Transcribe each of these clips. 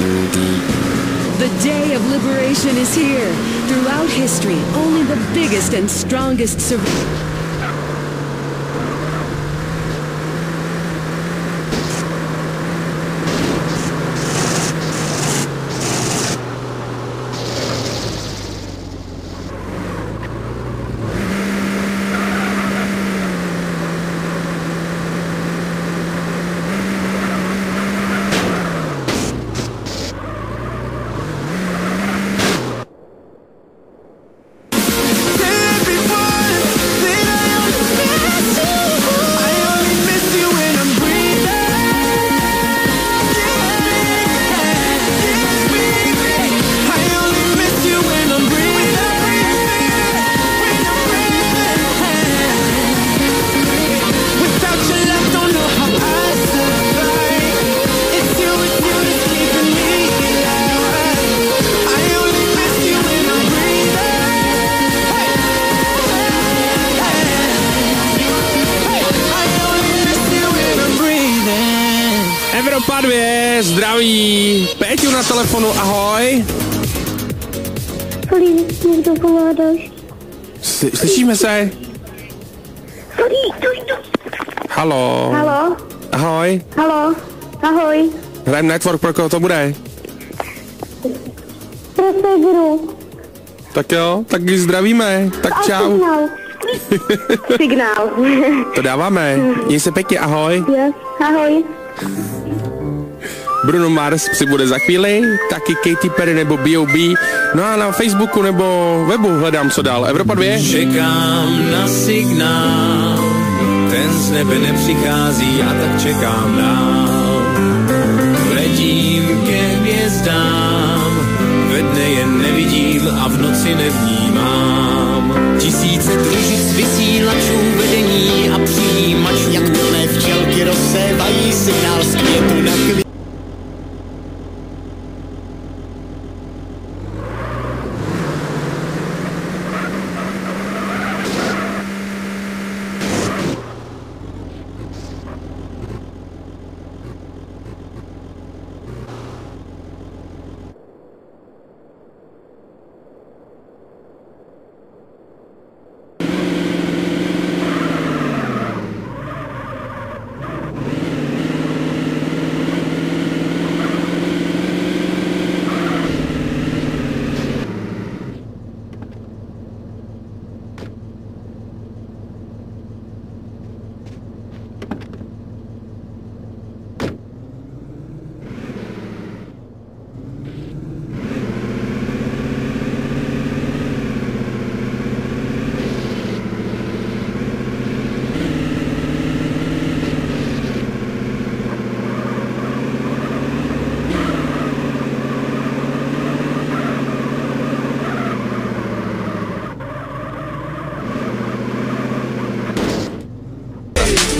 The day of liberation is here. Throughout history, only the biggest and strongest survive. Evropa 2, zdraví, Péťu na telefonu, ahoj. Sorry, někdo volá další. Slyšíme se? Sorry, Haló. Halo? Ahoj. Halo? Ahoj. Hrajem Network, pro koho to bude? Pro Segru. Tak jo, tak zdravíme, tak čau. Signál. Signál. To dáváme, měj se pěkně, ahoj. Yes, ahoj. Bruno Mars přibude za chvíli, taky Katy Perry nebo B.O.B. No a na Facebooku nebo webu hledám co dál. Evropa 2. Čekám na signál, ten z nebe nepřichází, já tak čekám dál. Letím ke hvězdám, ve dne je nevidím a v noci nevnímám. Tisíce družic vysílačů, vedení a přijímačů, jak plné včelky rozsévají signál z květu na květ.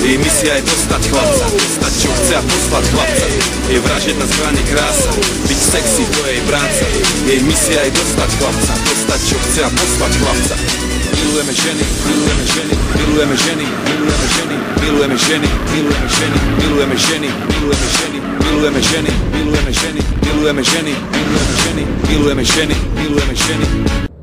Její misia je dostat chlapca, dostat čo chce a poslat chlapca. Je vražet na zbraně krása, byť sexy, to je jej práca. Její misia je dostat chlapca, dostat čo chce a poslat chlapca. Milujeme ženy, milujeme ženy, milujeme ženy, milujeme ženy, milujeme ženy, milujeme ženy, milujeme ženy, milujeme ženy, milujeme ženy, milujeme ženy, milujeme ženy, milujeme ženy, milujeme ženy, milujeme ženy.